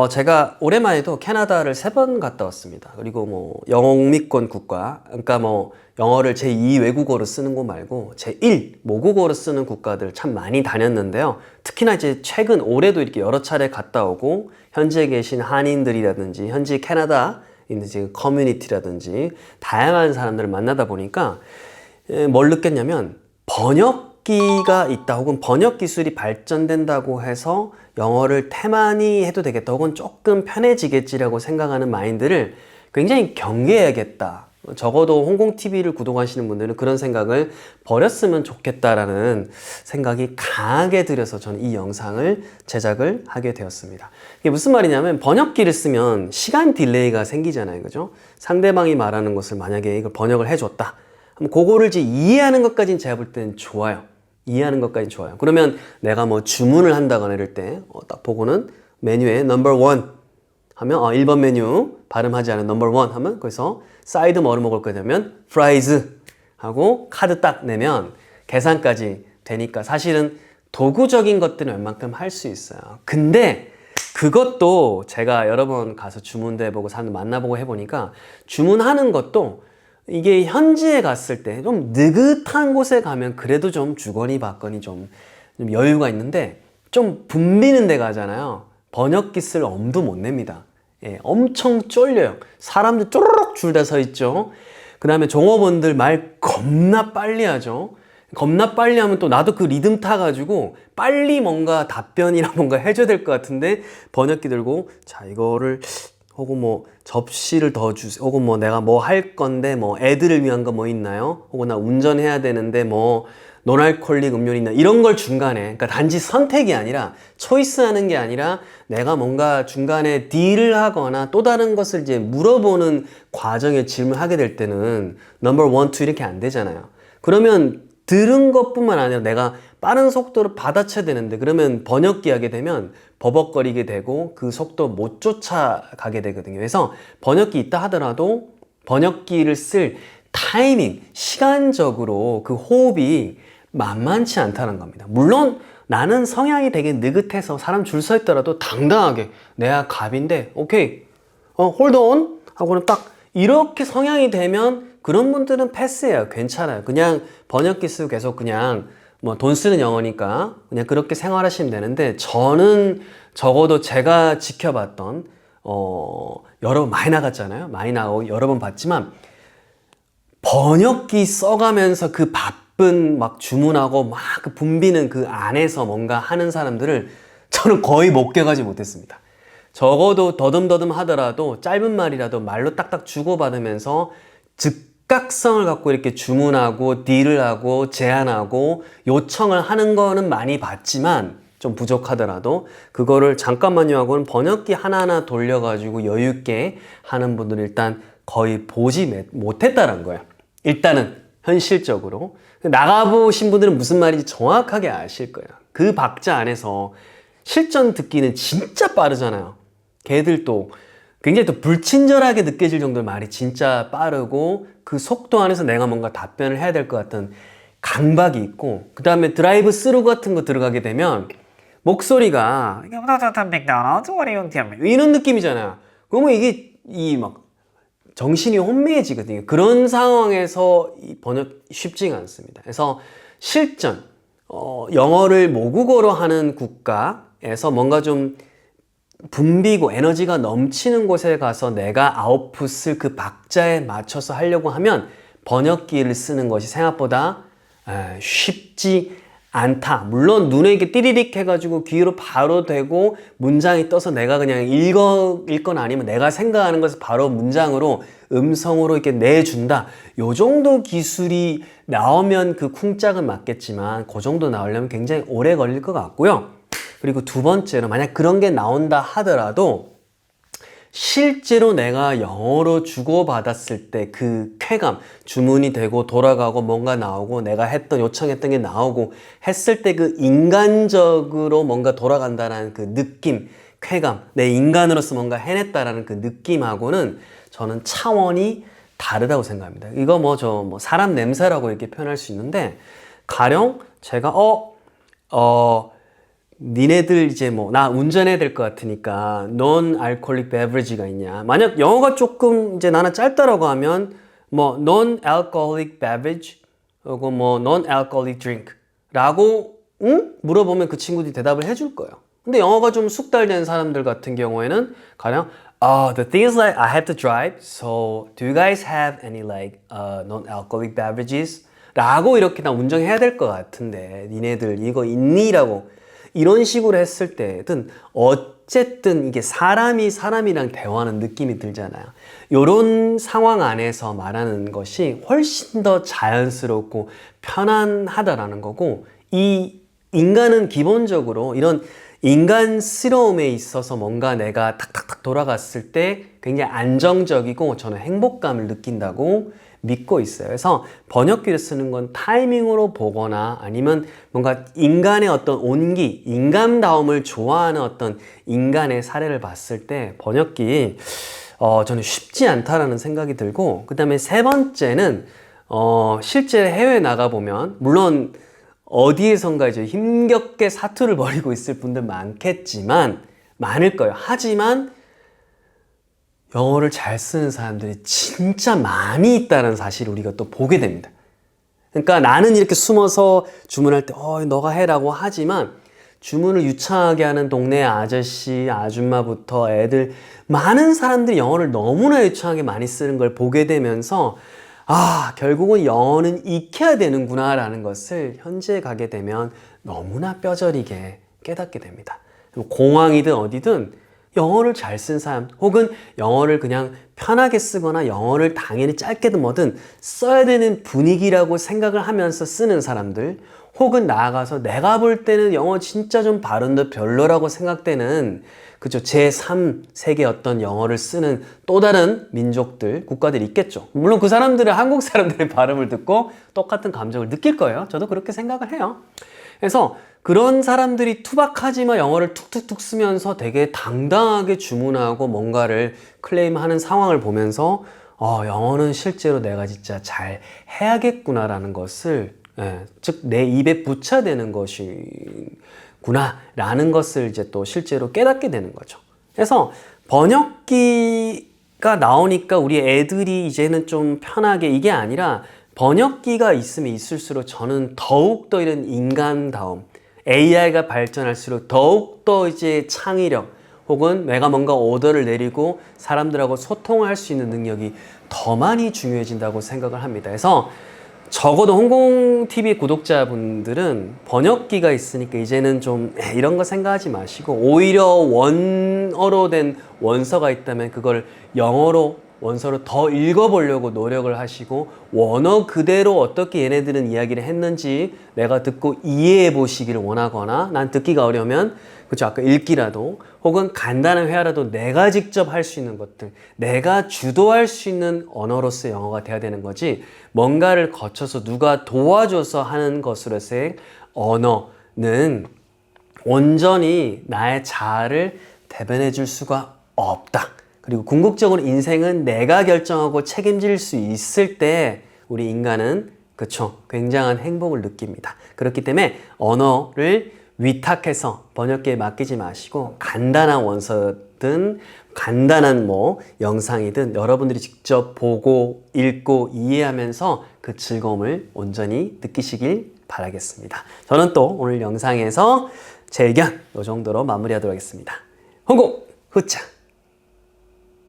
제가 올해만 해도 캐나다를 3번 갔다 왔습니다. 그리고 뭐 영미권 국가, 그러니까 뭐 영어를 제2 외국어로 쓰는 곳 말고 제1 모국어로 쓰는 국가들 참 많이 다녔는데요. 특히나 이제 최근 올해도 이렇게 여러 차례 갔다 오고 현지에 계신 한인들이라든지 현지 캐나다 있는 지금 커뮤니티라든지 다양한 사람들을 만나다 보니까 뭘 느꼈냐면 번역기가 있다 혹은 번역 기술이 발전된다고 해서 영어를 태만히 해도 되겠다 혹은 조금 편해지겠지라고 생각하는 마인드를 굉장히 경계해야겠다. 적어도 홍콩 TV를 구독하시는 분들은 그런 생각을 버렸으면 좋겠다라는 생각이 강하게 들여서 저는 이 영상을 제작을 하게 되었습니다. 이게 무슨 말이냐면 번역기를 쓰면 시간 딜레이가 생기잖아요. 그죠? 상대방이 말하는 것을 만약에 이걸 번역을 해줬다. 그럼 그거를 이제 이해하는 것까지는 제가 볼 때는 좋아요. 이해하는 것까지는 좋아요. 그러면 내가 뭐 주문을 한다거나 이럴 때 딱 보고는 메뉴에 넘버 1 하면 1번 메뉴 발음하지 않은 넘버 1 하면 거기서 사이드 뭐를 먹을 거냐면 프라이즈 하고 카드 딱 내면 계산까지 되니까 사실은 도구적인 것들은 웬만큼 할 수 있어요. 근데 그것도 제가 여러 번 가서 주문도 해보고 사람들 만나보고 해보니까 주문하는 것도 이게 현지에 갔을 때 좀 느긋한 곳에 가면 그래도 좀 주거니 받거니 좀 여유가 있는데 좀 붐비는 데 가잖아요. 번역기 쓸 엄두 못 냅니다. 예, 엄청 쫄려요. 사람들 쪼르륵 줄 다 서 있죠. 그 다음에 종업원들 말 겁나 빨리 하죠. 겁나 빨리 하면 또 나도 그 리듬 타가지고 빨리 뭔가 답변이나 뭔가 해줘야 될 것 같은데 번역기 들고 자 이거를 혹은 뭐 접시를 더 주세요. 혹은 뭐 내가 뭐 할 건데 뭐 애들을 위한 거 뭐 있나요? 혹은 나 운전해야 되는데 뭐 노알콜릭 음료 있나? 이런 걸 중간에 그러니까 단지 선택이 아니라 초이스하는 게 아니라 내가 뭔가 중간에 딜을 하거나 또 다른 것을 이제 물어보는 과정에 질문하게 될 때는 넘버 1, 2 이렇게 안 되잖아요. 그러면 들은 것뿐만 아니라 내가 빠른 속도로 받아쳐야 되는데 그러면 번역기 하게 되면 버벅거리게 되고 그 속도 못 쫓아가게 되거든요. 그래서 번역기 있다 하더라도 번역기를 쓸 타이밍, 시간적으로 그 호흡이 만만치 않다는 겁니다. 물론 나는 성향이 되게 느긋해서 사람 줄 서 있더라도 당당하게 내가 갑인데 오케이 홀드 온 하고는 딱 이렇게 성향이 되면 그런 분들은 패스해요. 괜찮아요. 그냥 번역기 쓰고 계속 그냥 뭐 돈 쓰는 영어니까 그냥 그렇게 생활하시면 되는데 저는 적어도 제가 지켜봤던 여러 번 많이 나갔잖아요. 많이 나가고 여러 번 봤지만 번역기 써가면서 그 바쁜 막 주문하고 막 그 붐비는 그 안에서 뭔가 하는 사람들을 저는 거의 목격하지 못했습니다. 적어도 더듬더듬 하더라도 짧은 말이라도 말로 딱딱 주고받으면서 즉각성을 갖고 이렇게 주문하고 딜을 하고 제안하고 요청을 하는 거는 많이 봤지만 좀 부족하더라도 그거를 잠깐만요 하고는 번역기 하나하나 돌려가지고 여유있게 하는 분들은 일단 거의 보지 못했다는 거예요. 일단은 현실적으로 나가보신 분들은 무슨 말인지 정확하게 아실 거예요. 그 박자 안에서 실전 듣기는 진짜 빠르잖아요. 걔들도 굉장히 또 불친절하게 느껴질 정도로 말이 진짜 빠르고 그 속도 안에서 내가 뭔가 답변을 해야 될 것 같은 강박이 있고 그 다음에 드라이브 스루 같은 거 들어가게 되면 목소리가 이런 느낌이잖아요. 그러면 이게 이 막 정신이 혼미해지거든요. 그런 상황에서 이 번역 쉽지가 않습니다. 그래서 실전, 영어를 모국어로 하는 국가에서 뭔가 좀 붐비고 에너지가 넘치는 곳에 가서 내가 아웃풋을 그 박자에 맞춰서 하려고 하면 번역기를 쓰는 것이 생각보다 쉽지 않다. 물론 눈에 이렇게 띠리릭 해가지고 귀로 바로 대고 문장이 떠서 내가 그냥 읽건 아니면 내가 생각하는 것을 바로 문장으로 음성으로 이렇게 내준다. 요 정도 기술이 나오면 그 쿵짝은 맞겠지만 그 정도 나오려면 굉장히 오래 걸릴 것 같고요. 그리고 두 번째로 만약 그런 게 나온다 하더라도 실제로 내가 영어로 주고받았을 때 그 쾌감, 주문이 되고 돌아가고 뭔가 나오고 내가 했던 요청했던 게 나오고 했을 때 그 인간적으로 뭔가 돌아간다는 그 느낌, 쾌감, 내 인간으로서 뭔가 해냈다라는 그 느낌하고는 저는 차원이 다르다고 생각합니다. 이거 뭐 사람 냄새라고 이렇게 표현할 수 있는데 가령 제가 니네들 이제 뭐 나 운전해야 될 것 같으니까 non-alcoholic beverage가 있냐. 만약 영어가 조금 이제 나는 짧다라고 하면 뭐 non-alcoholic beverage 혹은 뭐 non-alcoholic drink 라고 물어보면 그 친구들이 대답을 해줄 거예요. 근데 영어가 좀 숙달된 사람들 같은 경우에는 가령 the thing is like I have to drive, so do you guys have any like non-alcoholic beverages? 라고 이렇게 나 운전해야 될 것 같은데 니네들 이거 있니? 라고 이런 식으로 했을 때든 어쨌든 이게 사람이 사람이랑 대화하는 느낌이 들잖아요. 이런 상황 안에서 말하는 것이 훨씬 더 자연스럽고 편안하다라는 거고 이 인간은 기본적으로 이런 인간스러움에 있어서 뭔가 내가 탁탁탁 돌아갔을 때 굉장히 안정적이고 저는 행복감을 느낀다고 믿고 있어요. 그래서 번역기를 쓰는 건 타이밍으로 보거나 아니면 뭔가 인간의 어떤 온기, 인간다움을 좋아하는 어떤 인간의 사례를 봤을 때 번역기 저는 쉽지 않다라는 생각이 들고 그 다음에 세 번째는 실제 해외에 나가보면 물론 어디에선가 이제 힘겹게 사투를 벌이고 있을 분들 많겠지만 많을 거예요. 하지만 영어를 잘 쓰는 사람들이 진짜 많이 있다는 사실을 우리가 또 보게 됩니다. 그러니까 나는 이렇게 숨어서 주문할 때 너가 해라고 하지만 주문을 유창하게 하는 동네 아저씨, 아줌마부터 애들 많은 사람들이 영어를 너무나 유창하게 많이 쓰는 걸 보게 되면서 결국은 영어는 익혀야 되는구나 라는 것을 현지에 가게 되면 너무나 뼈저리게 깨닫게 됩니다. 공항이든 어디든 영어를 잘 쓴 사람 혹은 영어를 그냥 편하게 쓰거나 영어를 당연히 짧게든 뭐든 써야 되는 분위기라고 생각을 하면서 쓰는 사람들 혹은 나아가서 내가 볼 때는 영어 진짜 좀 발음도 별로라고 생각되는 그죠 제3세계 어떤 영어를 쓰는 또 다른 민족들, 국가들이 있겠죠. 물론 그 사람들은 한국 사람들의 발음을 듣고 똑같은 감정을 느낄 거예요. 저도 그렇게 생각을 해요. 그래서 그런 사람들이 투박하지만 영어를 툭툭툭 쓰면서 되게 당당하게 주문하고 뭔가를 클레임하는 상황을 보면서 영어는 실제로 내가 진짜 잘 해야겠구나라는 것을 즉 내 입에 붙여야 되는 것이구나 라는 것을 이제 또 실제로 깨닫게 되는 거죠. 그래서 번역기가 나오니까 우리 애들이 이제는 좀 편하게 이게 아니라 번역기가 있으면 있을수록 저는 더욱더 이런 인간다움 AI가 발전할수록 더욱더 이제 창의력 혹은 내가 뭔가 오더를 내리고 사람들하고 소통을 할 수 있는 능력이 더 많이 중요해진다고 생각을 합니다. 그래서 적어도 홍콩TV 구독자분들은 번역기가 있으니까 이제는 좀 이런 거 생각하지 마시고 오히려 원어로 된 원서가 있다면 그걸 영어로 원서로 더 읽어보려고 노력을 하시고 원어 그대로 어떻게 얘네들은 이야기를 했는지 내가 듣고 이해해 보시기를 원하거나 난 듣기가 어려우면 그쵸 아까 읽기라도 혹은 간단한 회화라도 내가 직접 할 수 있는 것들 내가 주도할 수 있는 언어로서의 영어가 돼야 되는 거지 뭔가를 거쳐서 누가 도와줘서 하는 것으로서의 언어는 온전히 나의 자아를 대변해 줄 수가 없다. 그리고 궁극적으로 인생은 내가 결정하고 책임질 수 있을 때 우리 인간은 그쵸 굉장한 행복을 느낍니다. 그렇기 때문에 언어를 위탁해서 번역기에 맡기지 마시고 간단한 원서든 간단한 뭐 영상이든 여러분들이 직접 보고 읽고 이해하면서 그 즐거움을 온전히 느끼시길 바라겠습니다. 저는 또 오늘 영상에서 제 의견 이 정도로 마무리하도록 하겠습니다. 홍콩 후차